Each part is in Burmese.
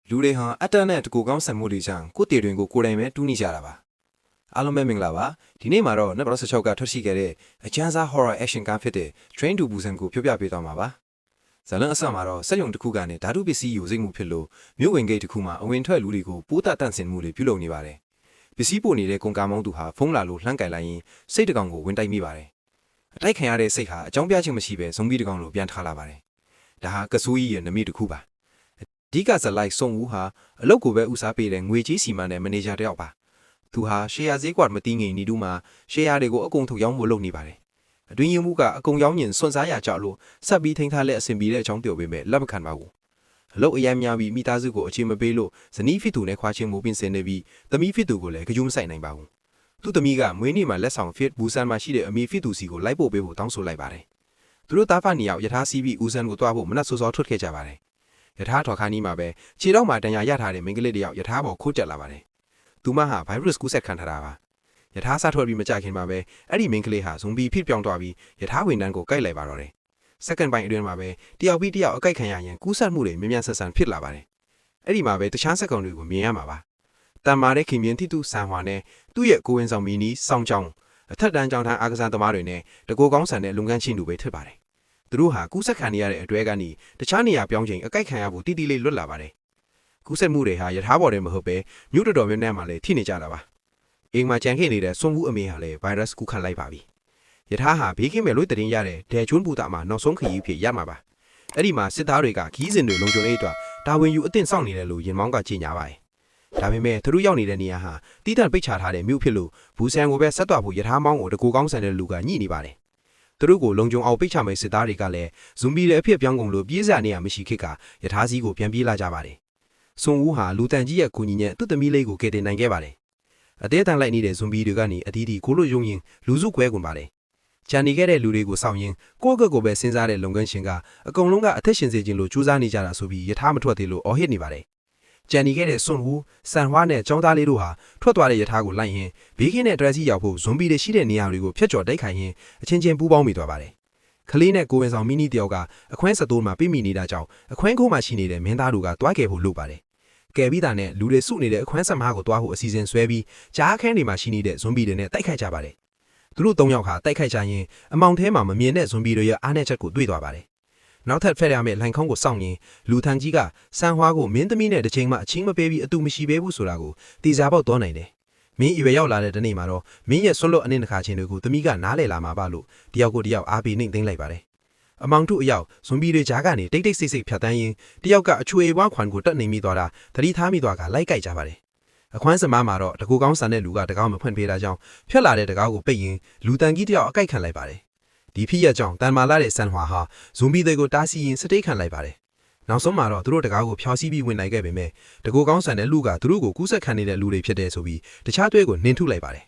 လူတွေဟာအတ္တနဲ့တကူကောင်းဆန်မှုတွေကြောင့်ကိုယ်တည်တွင်ကိုကိုယ်တိုင်ပဲတူးနေကြတာပါအားလုံးပဲမင်္ဂလာပါဒီနေ့မှာတော့2016ကထွက်ရှိခဲ့တဲ့အကျန်းစား horror action ကားဖြစ်တဲ့ Train to Busan ကိုပြောပြပေးသွားမှာပါဇလန်အစမှာတော့စက်ရုံတစ်ခုကနေဓာတုပစ္စည်းယူစိတ်မှုဖြစ်လို့မြို့ဝင်ဂိတ်တစ်ခုမှာအဝင်ထွက်လူတွေကိုပိုးတတ်တန့်စင်မှုတွေပြုလုပ်နေပါတယ်ပစ္စည်းပို့နေတဲ့ကုန်ကားမောင်းသူဟာဖုန်းလာလို့လှမ်းကင်လိုက်ရင်စိတ်တကောင်ကိုဝင်တိုက်မိပါတယ်အတိုက်ခံရတဲ့စိတ်ဟာအကြောင်းပြခြင်းမရှိဘဲဇွန်ဘီတကောင်လိုပြန်ထားလာပါတယ်ဒါဟာကဆူကြီးရဲ့နမိတစ်ခုပါဒီကဇလိုက်စုံဦးဟာအလုပ်ကိုပဲဦးစားပေးတဲ့ငွေကြီးစီမံတဲ့မန်နေဂျာတယောက်ပါသူဟာရှယ်ယာဈေးကွက်မတီးငိမ်နေတူးမှာရှယ်ယာတွေကိုအကုန်ထုတ်ရောင်းဖို့လုပ်နေပါတယ်အတွင်းရမှုကအကုန်ရောင်းရင်စွန့်စားရကြလို့ဆက်ပြီးထိန်းထားလက်အဆင်ပြေတဲ့အကြောင်းပြောပေးမယ်လက်မခံပါဘူးအလုပ်အရမ်းများပြီးမိသားစုကိုအခြေမပေးလို့ဇနီးဖြစ်သူနဲ့ခွာချင်းမိုးပင်စင်နေပြီးသမီးဖြစ်သူကိုလည်းကြုံမဆိုင်နိုင်ပါဘူးသူ့သမီးကမွေးနေ့မှာလက်ဆောင်ဖစ်ဘူဆန်မှာရှိတဲ့အမေဖြစ်သူစီကိုလိုက်ပို့ပေးဖို့တောင်းဆိုလိုက်ပါတယ်သူတို့သားဖနှစ်ယောက်ယထာစီးပြီးဦးဆန်ကိုတွားဖို့မနက်စောစောထွက်ခဲ့ကြပါတယ်ယထာထော်ခါနီးမှာပဲခြေတော့မှတန်ရာရထားတဲ့မိန်းကလေးတယောက်ယထာပေါ်ခိုးတက်လာပါတယ်သူမဟာဗိုင်းရပ်စ်ကူးစက်ခံထားတာပါယထာစားထွက်ပြီးမကြခင်မှာပဲအဲ့ဒီမိန်းကလေးဟာဇွန်ဘီဖြစ်ပြောင်းသွားပြီးယထာဝန်တန်းကိုကိုက်လိုက်ပါတော့တယ်စက္ကန့်ပိုင်းအတွင်းမှာပဲတယောက်ပြီးတယောက်အကိုက်ခံရရင်ကူးစက်မှုတွေမြန်မြန်ဆန်ဆန်ဖြစ်လာပါတယ်အဲ့ဒီမှာပဲတခြားစက္ကန့်တွေကိုမြင်ရမှာပါတန်မာတဲ့ခင်မြင်တိတုဆန်ဟွာနဲ့သူ့ရဲ့ကိုဝင်ဆောင်မီနီစောင်းချောင်းအထက်တန်းကျောင်းထမ်းအားကစားသမားတွေနဲ့တကိုကောင်းဆန်တဲ့လုံငန်းချင်းတွေပဲထစ်ပါတယ်သူတို့ဟာကူးစက်ခံရတဲ့အတွဲကနေတခြားနေရာပြောင်းချိန်အကိုက်ခံရဖို့တိတိလေးလွတ်လာပါတယ်ကူးစက်မှုတွေဟာယထာဘော်တွေမဟုတ်ပဲမြို့တော်များများမှာလည်းထိနေကြတာပါအိမ်မှာကြံခဲ့နေတဲ့စွန်ဘူးအမေဟာလည်းဗိုင်းရပ်စ်ကူးခံလိုက်ပါပြီယထာဟာဘေးကင်းမဲ့လို့တရင်ရတဲ့ဒဲကျွန်းပူတာမှာနောက်ဆုံးခရီးဖြစ်ရမှာပါအဲ့ဒီမှာစစ်သားတွေကခီးစင်တွေလုံခြုံရေးအတွက်တာဝန်ယူအသင့်စောင့်နေတယ်လို့ရင်မောင်းကကြေညာပါတယ်ဒါပေမဲ့သူတို့ရောက်နေတဲ့နေရာဟာတီးတန့်ပိတ်ချထားတဲ့မြို့ဖြစ်လို့ဘူဆန်ကိုပဲဆက်သွားဖို့ယထာမောင်းကိုတကူကောင်းဆန်တဲ့လူကညှိနေပါတယ်သူတို့ကိုလုံခြုံအောင်ပိတ်ချမဲ့စစ်သားတွေကလည်းဇွန်ဘီတွေအဖြစ်ပြောင်းကုန်လို့ပြေးစရာနေရာမရှိခေတ်ကယထာစီးကိုပြန်ပြေးလာကြပါတယ်စွန်ဦးဟာလူတန်ကြီးရဲ့ကိုကြီးနဲ့သူ့သမီးလေးကိုကယ်တင်နိုင်ခဲ့ပါတယ်အသေးတန်လိုက်နေတဲ့ဇွန်ဘီတွေကနေအသီးသီးကိုလိုယုံရင်လူစုခွဲကုန်ပါတယ်ဂျန်နေခဲ့တဲ့လူတွေကိုစောင့်ရင်းကိုယ့်ကကိုပဲစဉ်းစားတဲ့လုပ်ငန်းရှင်ကအကုန်လုံးကအသက်ရှင်စေခြင်းလို့ကြိုးစားနေကြတာဆိုပြီးယထာမထွက်သေးလို့အော်ဟစ်နေပါတယ်ဂျန်နေခဲ့တဲ့စွန်ဦးဆန်ဟွားနဲ့ចောင်းသားလေးတို့ဟာထွက်သွားတဲ့ယထာကိုလိုက်ရင်ဘေးကင်းတဲ့ဒရက်စီရောက်ဖို့ဇွန်ဘီတွေရှိတဲ့နေရာတွေကိုဖျက်ကျော်တိုက်ခိုင်ရင်အချင်းချင်းပူးပေါင်းမိသွားပါတယ်ကလေးနဲ့ကိုဝင်ဆောင်မီနီတယောက်ကအခွင့်73မှာပြိမိနေတာကြောင့်အခွင့်9မှာရှိနေတဲ့မင်းသားတို့ကတွားခဲ့ဖို့လုပ်ပါတယ်ကယ်ပြီးတာနဲ့လူတွေစုနေတဲ့အခွင့်15ကိုတွားဖို့အစီအစဉ်ဆွဲပြီးကြားခန်းတွေမှာရှိနေတဲ့ဇွန်ဘီတွေနဲ့တိုက်ခိုက်ကြပါတယ်သူတို့3ယောက်ဟာတိုက်ခိုက်ကြရင်အမောင်ထဲမှာမမြင်တဲ့ဇွန်ဘီတွေရဲ့အားနည်းချက်ကိုတွေ့သွားပါတယ်နောက်ထပ်ဖက်ရမယ့်လိုင်ခေါင်းကိုစောင့်ရင်လူထန်ကြီးကဆန်ဟွားကိုမင်းသမီးနဲ့တစ်ချိန်မှအချင်းမပေးပြီးအတူမရှိပေးဘူးဆိုတာကိုတေချာပေါက်သွားနိုင်တယ်မင်းအရွယ်ရောက်လာတဲ့တနေ့မှာတော့မင်းရဲ့ဆွတ်လွတ်အနစ်တစ်ခါချင်းတွေကိုသမီးကနားလည်လာမှာပါလို့တယောက်ကိုတယောက်အားပေးနှိမ့်သိမ်းလိုက်ပါတယ်အမောင်တို့အယောက်ဇွန်ဘီတွေကြားကနေတိတ်တိတ်ဆိတ်ဆိတ်ဖြတ်တန်းရင်းတယောက်ကအချွေဝါခွန်ကိုတက်နေမိသွားတာသတိထားမိသွားကလိုက်ကြိုက်ကြပါတယ်အခွမ်းစမားမှာတော့တကူကောင်းဆန်တဲ့လူကတကောင်းမဖွင့်ပေးတာကြောင့်ဖြတ်လာတဲ့တကောက်ကိုပိတ်ရင်လူတန်ကြီးတယောက်အကိုက်ခံလိုက်ပါတယ်ဒီဖြစ်ရကြောင့်တန်မာလာတဲ့ဆန်ဟွာဟာဇွန်ဘီတွေကိုတားဆီးရင်စတိတ်ခံလိုက်ပါတယ်နောက်ဆုံးမှာတော့သူတို့တကောက်ကိုဖျော်စီးပြီးဝင်နိုင်ခဲ့ပေမဲ့တကူကောင်းဆန်တဲ့လူကသူတို့ကိုကူးဆက်ခံနေတဲ့လူတွေဖြစ်တဲ့ဆိုပြီးတခြားတွဲကိုနှင်ထုတ်လိုက်ပါတယ်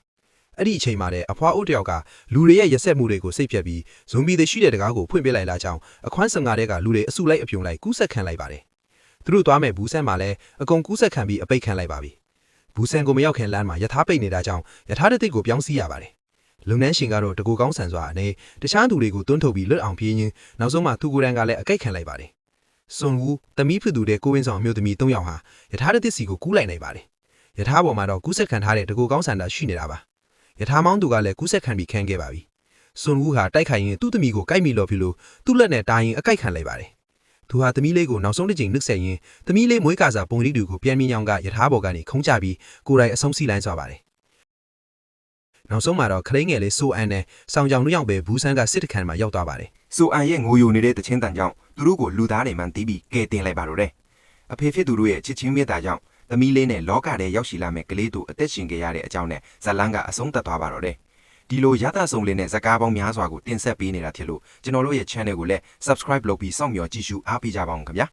အဲ့ဒီအချိန်မှာတဲ့အဖွားအိုးတယောက်ကလူတွေရဲ့ရက်ဆက်မှုတွေကိုစိတ်ဖြတ်ပြီးဇွန်ဘီတွေရှိတဲ့တကားကိုဖွင့်ပေးလိုက်လာကြောင်းအခွမ်း15တဲ့ကလူတွေအစုလိုက်အပြုံလိုက်ကူးဆက်ခံလိုက်ပါတယ်သူတို့သွားမဲ့ဘူးဆန်မှာလည်းအကုန်ကူးဆက်ခံပြီးအပိတ်ခံလိုက်ပါပြီဘူးဆန်ကိုမရောက်ခင်လမ်းမှာယထာပိတ်နေတာကြောင့်ယထာတစ်သိက်ကိုပြောင်းစီးရပါတယ်လုံနှန်းရှင်ကတော့တကူကောင်းဆန်စွာအနေတခြားသူတွေကိုတွန်းထုတ်ပြီးလွတ်အောင်ပြေးရင်းနောက်ဆုံးမှသူကိုယ်တိုင်ကလည်းအကိတ်ခံလိုက်ပါတယ်စွန်ဦးသမီးဖြစ်သူတဲ့ကိုဝင်းဆောင်မျိုးသမီး3ယောက်ဟာယထာတစ်သိက်စီကိုကူးလိုက်နိုင်ပါတယ်ယထာပေါ်မှာတော့ကူးဆက်ခံထားတဲ့တကူကောင်းဆန်တာရှိနေတာပါယထာမောင်းသူကလည်းကူးဆက်ခံပြီးခံခဲ့ပါပြီစွန်ဦးဟာတိုက်ခိုင်ရင်သူ့သမီးကိုကိုက်မိလို့ဖြစ်လို့သူ့လက်နဲ့တာရင်အကိုက်ခံလိုက်ပါတယ်သူဟာသမီးလေးကိုနောက်ဆုံးတစ်ချိန်နှုတ်ဆက်ရင်းသမီးလေးမွေးကာစာပုံရိပ်တွေကိုပြန်မြင်အောင်ကယထာဘော်ကနေခုံးချပြီးကိုယ်တိုင်အဆုံးစီလိုက်သွားပါတယ်နောက်ဆုံးမှာတော့ခလိန်းငယ်လေးဆိုအန်နဲ့ဆောင်းကြောင်တို့ရောက်ပဲဘူးဆန်းကစစ်တခန်းမှာရောက်သွားပါတယ်ဆိုအန်ရဲ့ငိုယိုနေတဲ့တချင်းတန်ကြောင့်သူတို့ကိုလူသားတွေမှန်တီးပြီးကဲတင်လိုက်ပါတော့တယ်အဖေဖြစ်သူတို့ရဲ့ချစ်ချင်းမေတ္တာကြောင့်သမီးလေးနဲ့လောကထဲရောက်ရှိလာမဲ့ကလေးတို့အသက်ရှင်ခဲ့ရတဲ့အကြောင်းနဲ့ဇလန်းကအဆုံးသတ်သွားပါတော့တယ်ဒီလိုရသဆုံလေးနဲ့ဇကားပေါင်းများစွာကိုတင်ဆက်ပေးနေတာဖြစ်လို့ကျွန်တော်တို့ရဲ့ channel ကိုလည်း subscribe လုပ်ပြီးစောင့်မျှော်ကြည့်ရှုအားပေးကြပါဦးခင်ဗျာ